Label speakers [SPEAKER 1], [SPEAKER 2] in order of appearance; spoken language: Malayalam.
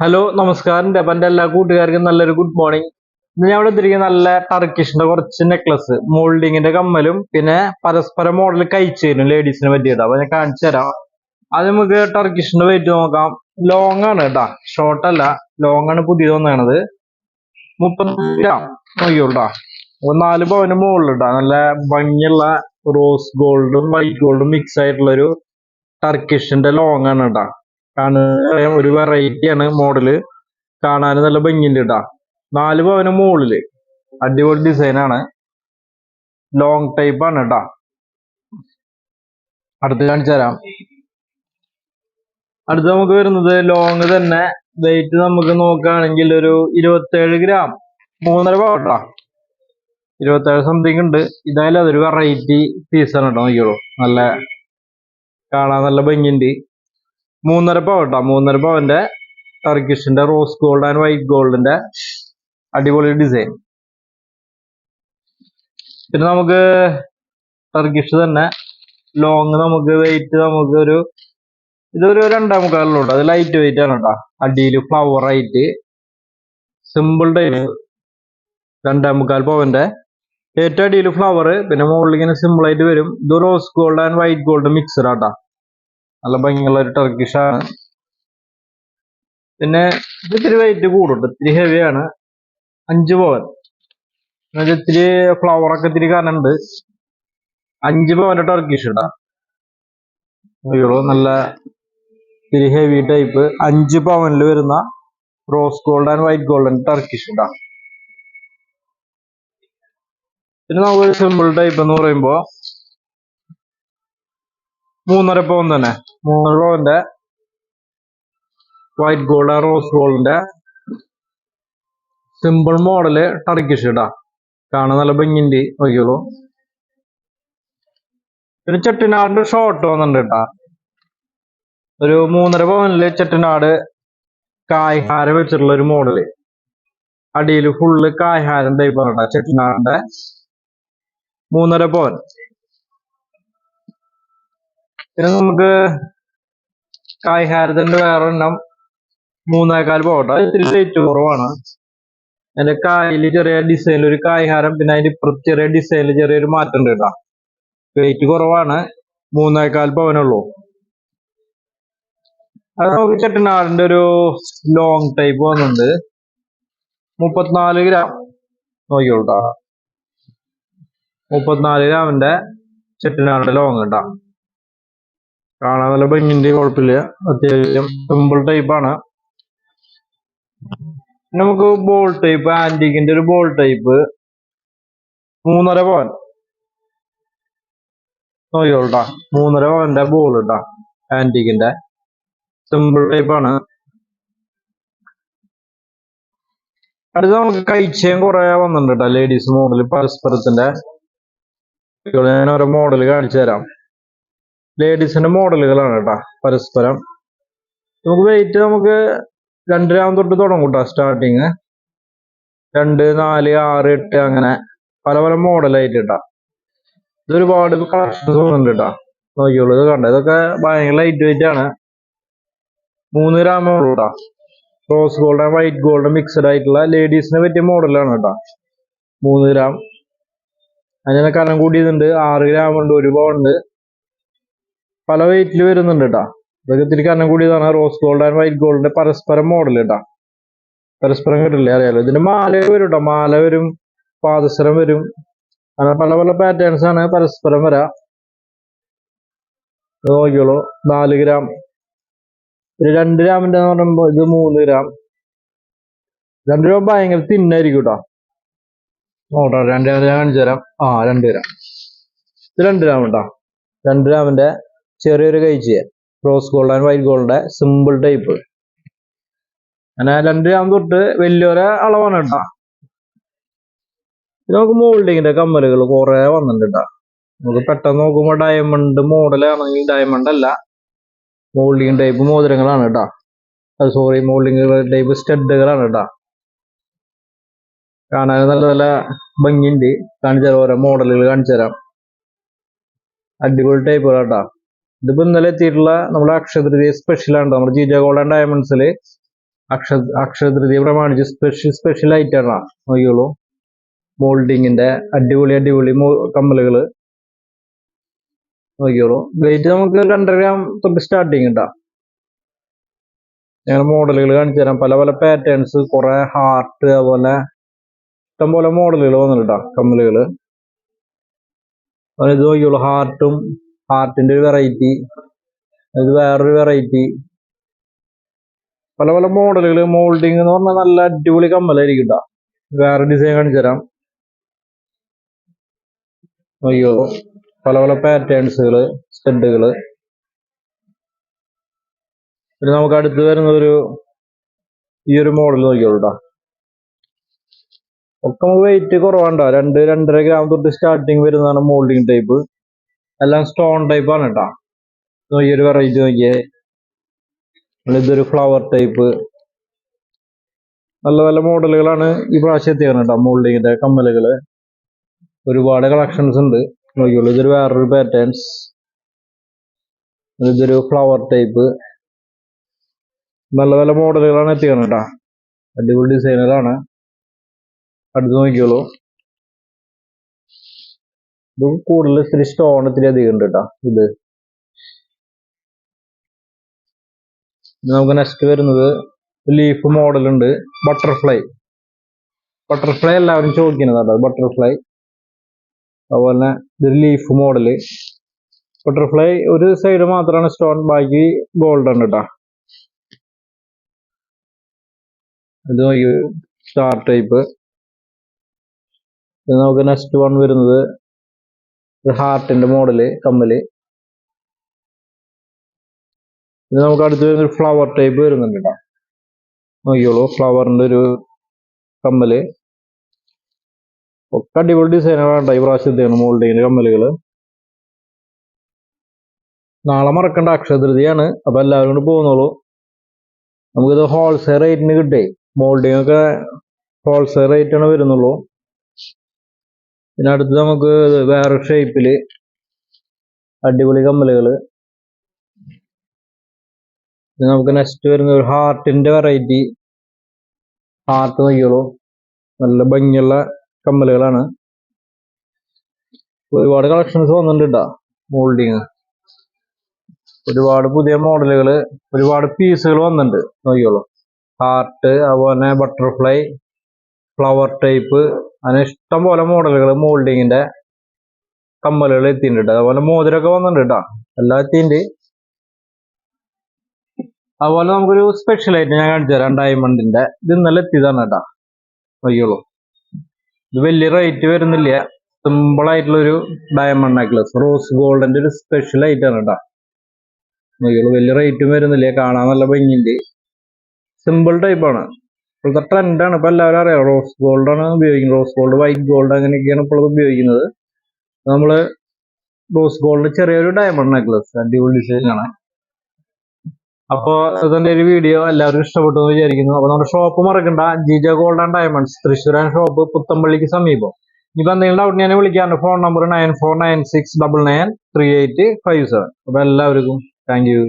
[SPEAKER 1] ഹലോ നമസ്കാരം. എൻ്റെ എല്ലാ കൂട്ടുകാർക്കും നല്ലൊരു ഗുഡ് മോർണിംഗ്. ഇന്ന് ഞാൻ ഇവിടെ എത്തിയിരിക്കുന്ന നല്ല ടർക്കിഷിന്റെ കുറച്ച് നെക്ലസ് മോൾഡിങ്ങിന്റെ കമ്മലും പിന്നെ പരസ്പര മോഡൽ കഴിച്ചേരും ലേഡീസിന് പറ്റിയത്. അപ്പൊ ഞാൻ കാണിച്ചു തരാം. അത് നമുക്ക് ടർക്കിഷിന്റെ വെയിറ്റ് നോക്കാം. ലോങ് ആണ് കേട്ടാ, ഷോർട്ട് അല്ല, ലോങ് ആണ് പുതിയത് വന്നത്. 30 ഗ്രാം നോക്കിയോട്ടാ. 4 പവന് മുകളിലിട്ടാ. നല്ല ഭംഗിയുള്ള റോസ് ഗോൾഡും വൈറ്റ് ഗോൾഡും മിക്സ് ആയിട്ടുള്ള ഒരു ടർക്കിഷിന്റെ ലോങ് ആണ് കേട്ടാ. കാണാൻ ഒരു വെറൈറ്റി ആണ് മോഡല്. കാണാൻ നല്ല ഭംഗിയുണ്ട് കേട്ടാ. 4 പവന് മുകളില് അടിപൊളി ഡിസൈൻ ആണ്. ലോങ് ടൈപ്പ് ആണ് കേട്ടാ. അടുത്ത് കാണിച്ചു തരാം. അടുത്ത് നമുക്ക് വരുന്നത് ലോങ് തന്നെ. വെയിറ്റ് നമുക്ക് നോക്കുകയാണെങ്കിൽ ഒരു 27 ഗ്രാം, 3.5 പവൻ കേട്ടാ. 27 സംതിങ് ഉണ്ട്. ഇതായാലും അതൊരു വെറൈറ്റി പീസാണ് കേട്ടോ. നോക്കിയോളൂ, നല്ല കാണാൻ നല്ല ഭംഗിയുണ്ട്. 3.5 പവൻ കേട്ടോ. 3.5 പവന്റെ ടർക്കിഷിന്റെ റോസ് ഗോൾഡ് ആൻഡ് വൈറ്റ് ഗോൾഡിന്റെ അടിപൊളി ഡിസൈൻ. പിന്നെ നമുക്ക് ടർക്കിഷ് തന്നെ ലോങ് നമുക്ക് വെയിറ്റ് നമുക്ക് ഇതൊരു 2.25 അത് ലൈറ്റ് വെയിറ്റ് ആണ് കേട്ടോ. അടിയിൽ ഫ്ലവർ ആയിട്ട് സിമ്പിൾ ടൈപ്പ് 2.25 പവന്റെ ഏറ്റവും അടിയിൽ ഫ്ലവർ, പിന്നെ മുകളിൽ ഇങ്ങനെ സിമ്പിൾ ആയിട്ട് വരും. ഇത് rose gold and white gold mixed ആട്ടാ. നല്ല ഭംഗിയുള്ള ഒരു ടർക്കിഷ് ആണ്. പിന്നെ ഇത് ഇത്തിരി വെയിറ്റ് കൂടും, ഇത്തിരി ഹെവിയാണ്. 5 പവൻ, ഇത്തിരി ഫ്ലവർ ഒക്കെ ഇത്തിരി കാണുന്നുണ്ട്. 5 പവന്റെ ടർക്കിഷ് ഇടാ. നല്ല ഇത്തിരി ഹെവി ടൈപ്പ് 5 പവനിൽ വരുന്ന rose gold and white golden Turkish ഇടാ. പിന്നെ നമുക്ക് സിമ്പിൾ ടൈപ്പ് എന്ന് പറയുമ്പോ 3.5 പവൻ തന്നെ. 3.5 പവന്റെ വൈറ്റ് ഗോൾഡ് ആൻഡ് റോസ് ഗോൾഡിന്റെ സിമ്പിൾ മോഡല് ടർക്കിഷ് ഇടാ. കാണാൻ നല്ല ഭംഗിയുണ്ട്, നോക്കിയോളൂ. പിന്നെ ചെട്ടിനാടിന്റെ ഷോർട്ട് വന്നിട്ടുണ്ട് കേട്ടാ. ഒരു 3.5 പവനില് ചെട്ടിനാട് കായ്ഹാരം വെച്ചിട്ടുള്ള ഒരു മോഡല്. അടിയിൽ ഫുള്ള് കായ്ഹാരം ടൈപ്പ് ആണ് ചെട്ടിനാടിന്റെ. 3.5 പവൻ. പിന്നെ നമുക്ക് കായ്ഹാരത്തിന്റെ വേറെ എണ്ണം 3.25 പവൻ. ഇത്തിരി റേറ്റ് കുറവാണ്. അതിന്റെ കായല് ചെറിയ ഡിസൈനിൽ ഒരു കായ്ഹാരം, പിന്നെ അതിന്റെ ഇപ്പുറത്ത് ചെറിയ ഡിസൈനിൽ ചെറിയൊരു മാറ്റം ഉണ്ട് കേട്ടാ. വെയിറ്റ് കുറവാണ്. 3.25 പവനുള്ളൂ. അത് നമുക്ക് ചെട്ടിനാടിന്റെ ഒരു ലോങ് ടൈപ്പ് വന്നിട്ടുണ്ട്. 34 ഗ്രാം നോക്കിയോട്ടാ. 34 ഗ്രാമിന്റെ ചെട്ടിനാടിന്റെ ലോങ് കേട്ടാ. കാണാൻ നല്ല ഭംഗിന്റെ, കുഴപ്പമില്ല. അത്യാവശ്യം സിമ്പിൾ ടൈപ്പ് ആണ്. നമുക്ക് ബോൾ ടൈപ്പ്, ആന്റിക്കിന്റെ ഒരു ബോൾ ടൈപ്പ് 3.5 പവൻ നോക്കിയോട്ടാ. 3.5 പവന്റെ ബോൾ ഇട്ടാ, ആന്റിക്കിന്റെ സിമ്പിൾ ടൈപ്പ് ആണ്. അടുത്ത് നമുക്ക് കഴിച്ചയും കുറെ വന്നിട്ടുണ്ട് കേട്ടോ. ലേഡീസ് മോഡൽ പരസ്പരത്തിന്റെ. ഞാൻ ഓരോ മോഡൽ കാണിച്ചു തരാം. ലേഡീസിന്റെ മോഡലുകളാണ് കേട്ടാ പരസ്പരം. നമുക്ക് വെയിറ്റ് നമുക്ക് 2 ഗ്രാം തൊട്ട് തുടങ്ങും കേട്ടോ സ്റ്റാർട്ടിങ്. 2, 4, 6, 8 അങ്ങനെ പല പല മോഡലായിട്ട് കേട്ടാ. ഇതൊരുപാട് കളക്ഷൻസ് വന്നിട്ടുണ്ട് കേട്ടാ. നോക്കിയോളൂ, ഇത് കണ്ട, ഇതൊക്കെ ഭയങ്കര ലൈറ്റ് വെയിറ്റ് ആണ്. 3 ഗ്രാം കേട്ടാ. Rose gold and white gold mixed ആയിട്ടുള്ള ലേഡീസിനെ പറ്റിയ മോഡലാണ് കേട്ടാ. 3 ഗ്രാം. അതിനെ കനം കൂടിയതുണ്ട്. 6 ഗ്രാം ഉണ്ട്, 1 പവൻ ഉണ്ട്. പല വെയിറ്റിൽ വരുന്നുണ്ട് കേട്ടാ. ഇതൊക്കെ ഇത്തിരി കനം കൂടിയതാണ്. റോസ് ഗോൾഡ് ആൻഡ് വൈറ്റ് ഗോൾഡിന്റെ പരസ്പരം മോഡൽ കേട്ടാ. പരസ്പരം കിട്ടില്ലേ, അറിയാലോ. ഇതിന്റെ മാല വരും കേട്ടോ. മാല വരും, പാദസരം വരും. അങ്ങനെ പല പല പാറ്റേൺസ് ആണ് പരസ്പരം വരാ. നോക്കിയോളൂ, 4 ഗ്രാം. ഒരു 2 ഗ്രാമിന്റെ എന്ന് പറയുമ്പോ ഇത് 3 ഗ്രാം. 2 ഗ്രാം ഭയങ്കര തിന്നായിരിക്കും കേട്ടോ. നോട്ടോ, 2 ഗ്രാം ഞാൻ കാണിച്ചു തരാം. 2 ഗ്രാം. ഇത് 2 ഗ്രാം കേട്ടോ. 2 ഗ്രാമിന്റെ ചെറിയൊരു കഴിച്ച് റോസ് ഗോൾഡ് ആൻഡ് വൈറ്റ് ഗോൾഡിന്റെ സിമ്പിൾ ടൈപ്പ്. അങ്ങനെ 2 ഗ്രാം തൊട്ട് വലിയൊരു അളവാണ് കേട്ടോ. നമുക്ക് മോൾഡിങ്ങിന്റെ കമ്മലുകൾ കുറെ വന്നിട്ടുണ്ട് കേട്ടോ. നമുക്ക് പെട്ടെന്ന് നോക്കുമ്പോ ഡയമണ്ട് മോഡലാണെങ്കിൽ ഡയമണ്ട് അല്ല, മോൾഡിങ് ടൈപ്പ് മോതിരങ്ങളാണ് കേട്ടോ. സോറി, മോൾഡിങ് ടൈപ്പ് സ്റ്റഡുകളാണ് കേട്ടോ. കാണാൻ നല്ല നല്ല ഭംഗിയുണ്ട്. കാണിച്ചു തരാം, ഓരോ മോഡലുകൾ കാണിച്ചു തരാം. അടിപൊളി ടൈപ്പുകൾ കേട്ടോ. ഇതിപ്പോ ഇന്നലെ എത്തിയിട്ടുള്ള നമ്മുടെ അക്ഷയ തൃതീയ സ്പെഷ്യലാണ്. നമ്മുടെ ജിജ ഗോൾഡ് ആൻഡ് ഡയമണ്ട്സിൽ അക്ഷയ തൃതീയ പ്രമാണിച്ച് സ്പെഷ്യൽ ആയിട്ടാണ് നോക്കിയോളൂ. മോൾഡിങ്ങിന്റെ അടിപൊളി അടിപൊളി കമ്മലുകള് നോക്കിയോളൂ. വെയിറ്റ് നമുക്ക് 2.5 ഗ്രാം തൊട്ട് സ്റ്റാർട്ടിങ് ഉണ്ടാ. ഞങ്ങൾ മോഡലുകൾ കാണിച്ചു തരാം. പല പല പാറ്റേൺസ്, കുറെ ഹാർട്ട്, അതുപോലെ ഇഷ്ടംപോലെ മോഡലുകൾ വന്നിട്ടാ കമ്മലുകള്. ഇത് നോക്കിയോളൂ, ഹാർട്ടിന്റെ ഒരു വെറൈറ്റി, ഇത് വേറൊരു വെറൈറ്റി, പല പല മോഡലുകൾ. മോൾഡിങ് എന്ന് പറഞ്ഞാൽ നല്ല അടിപൊളി കമ്മലായിരിക്കും കേട്ടോ. വേറെ ഡിസൈൻ കാണിച്ചു തരാം. അയ്യോ, പല പല പാറ്റേൺസുകള്, സ്റ്റഡുകള്. പിന്നെ നമുക്ക് അടുത്ത് വരുന്ന ഈ ഒരു മോഡൽ നോക്കിയോളൂ കേട്ടോ. ഒക്കെ നമുക്ക് വെയിറ്റ് കുറവാണ്ടോ. 2-2.5 ഗ്രാം തൊട്ട് സ്റ്റാർട്ടിങ് വരുന്നതാണ് മോൾഡിങ് ടൈപ്പ്. എല്ലാം സ്റ്റോൺ ടൈപ്പ് ആണ് കേട്ടോ. ഈ ഒരു വെറൈറ്റി നോക്കിയേ. ഇതൊരു ഫ്ലവർ ടൈപ്പ്. നല്ല നല്ല മോഡലുകളാണ് ഈ പ്രാവശ്യം എത്തിയാണ് കേട്ടോ. മോൾഡിങ്ങിന്റെ കമ്മലുകള് ഒരുപാട് കളക്ഷൻസ് ഉണ്ട്. നോക്കിയോളൂ, ഇതൊരു വേറൊരു പാറ്റേൺസ്. ഇതൊരു ഫ്ലവർ ടൈപ്പ്. നല്ല നല്ല മോഡലുകളാണ് എത്തിയാണ് കേട്ടോ. അടിപൊളി ഡിസൈനുകളാണ്. അടുത്ത് നോക്കിയോളൂ, ഇത് കൂടുതൽ ഇത്തിരി സ്റ്റോൺ ഇത്തിരി അധികം ഉണ്ട് കേട്ടോ. ഇത് നമുക്ക് നെക്സ്റ്റ് വരുന്നത് ലീഫ് മോഡൽ ഉണ്ട്. ബട്ടർഫ്ലൈ എല്ലാവരും ചോദിക്കുന്നത് കേട്ടോ. ബട്ടർഫ്ലൈ, അതുപോലെ തന്നെ ഇതൊരു ലീഫ് മോഡല്. ബട്ടർഫ്ലൈ ഒരു സൈഡ് മാത്രമാണ് സ്റ്റോൺ, ബാക്കി ഗോൾഡ് ആണ് കേട്ടോ. ഇത് നോക്കി, സ്റ്റാർ ടൈപ്പ്. ഇത് നമുക്ക് നെക്സ്റ്റ് വൺ വരുന്നത് ഹാർട്ടിന്റെ മോഡല് കമ്മല്. ഇത് നമുക്ക് അടുത്ത് വരുന്ന ഫ്ലവർ ടൈപ്പ് വരുന്നുണ്ട് കേട്ടോ. നോക്കിയോളൂ, ഫ്ലവറിന്റെ ഒരു കമ്മല്. ഒക്കെ അടിപൊളി ഡിസൈനുകളാണ് ഈ പ്രാവശ്യത്തെയാണ് മോൾഡിങ്ങിന്റെ കമ്മലുകള്. നാളെ മറക്കണ്ട, അക്ഷയ തൃതീയാണ്. അപ്പൊ എല്ലാവരും കൂടി പോകുന്നുള്ളൂ. നമുക്കിത് ഹോൾസെയിൽ റേറ്റിന് കിട്ടേ. മോൾഡിങ് ഒക്കെ ഹോൾസെയിൽ റേറ്റ് ആണ് വരുന്നുള്ളൂ. പിന്നെ അടുത്ത് നമുക്ക് വേറെ ഷേപ്പില് അടിപൊളി കമ്മലുകള്. നമുക്ക് നെക്സ്റ്റ് വരുന്ന ഒരു ഹാർട്ടിന്റെ വെറൈറ്റി. ഹാർട്ട് നോക്കിയോളൂ, നല്ല ഭംഗിയുള്ള കമ്മലുകളാണ്. ഒരുപാട് കളക്ഷൻസ് വന്നിട്ടുണ്ട് കേട്ടോ. മോൾഡിങ് ഒരുപാട് പുതിയ മോഡലുകള്, ഒരുപാട് പീസുകൾ വന്നിട്ടുണ്ട്. നോക്കിയോളൂ, ഹാർട്ട്, അതുപോലെ ബട്ടർഫ്ലൈ, ഫ്ലവർ ടൈപ്പ്, അങ്ങനെ ഇഷ്ടം പോലെ മോഡലുകൾ മോൾഡിങ്ങിന്റെ കമ്മലുകൾ എത്തിയിട്ടുണ്ട്. അതുപോലെ മോതിരമൊക്കെ വന്നിട്ടുണ്ട് കേട്ടോ. എല്ലാം എത്തിയിട്ടുണ്ട്. അതുപോലെ നമുക്കൊരു സ്പെഷ്യൽ ആയിട്ട് ഞാൻ കാണിച്ചു തരാം. ഡയമണ്ടിന്റെ ഇത് ഇന്നലെ എത്തിയതാണ് കേട്ടോ. നോക്കിയോളൂ, ഇത് വലിയ റേറ്റ് വരുന്നില്ല. സിമ്പിൾ ആയിട്ടുള്ളൊരു ഡയമണ്ട് നെക്ലസ്, റോസ് ഗോൾഡിന്റെ ഒരു സ്പെഷ്യൽ ആയിട്ടാണ് കേട്ടോ. നോക്കിയോളൂ, വലിയ റേറ്റും വരുന്നില്ല, കാണാൻ നല്ല ഭംഗിയുണ്ട്. സിമ്പിൾ ടൈപ്പാണ്. ഇപ്പോഴത്തെ ട്രെൻഡാണ്. ഇപ്പൊ എല്ലാവരും അറിയാം, റോസ് ഗോൾഡ് ആണ് ഉപയോഗിക്കുന്നത്. റോസ് ഗോൾഡ്, വൈറ്റ് ഗോൾഡ്, അങ്ങനെയൊക്കെയാണ് ഇപ്പോൾ ഉപയോഗിക്കുന്നത്. നമ്മള് റോസ് ഗോൾഡ് ചെറിയൊരു ഡയമണ്ട് നെക്ലസ്, അടിപൊളി ഡിസൈൻ ആണ്. അപ്പൊ അതിന്റെ ഒരു വീഡിയോ എല്ലാവർക്കും ഇഷ്ടപ്പെട്ടു എന്ന് വിചാരിക്കുന്നു. അപ്പൊ നമ്മുടെ ഷോപ്പ് മറക്കണ്ട, Jija gold and diamonds, Thrissur shop, പുത്തമ്പള്ളിക്ക് സമീപം. ഇപ്പൊ എന്തെങ്കിലും ഡൗട്ട് ഞാൻ വിളിക്കാറുണ്ട്. Phone number 9496993857. അപ്പൊ എല്ലാവർക്കും താങ്ക് യു.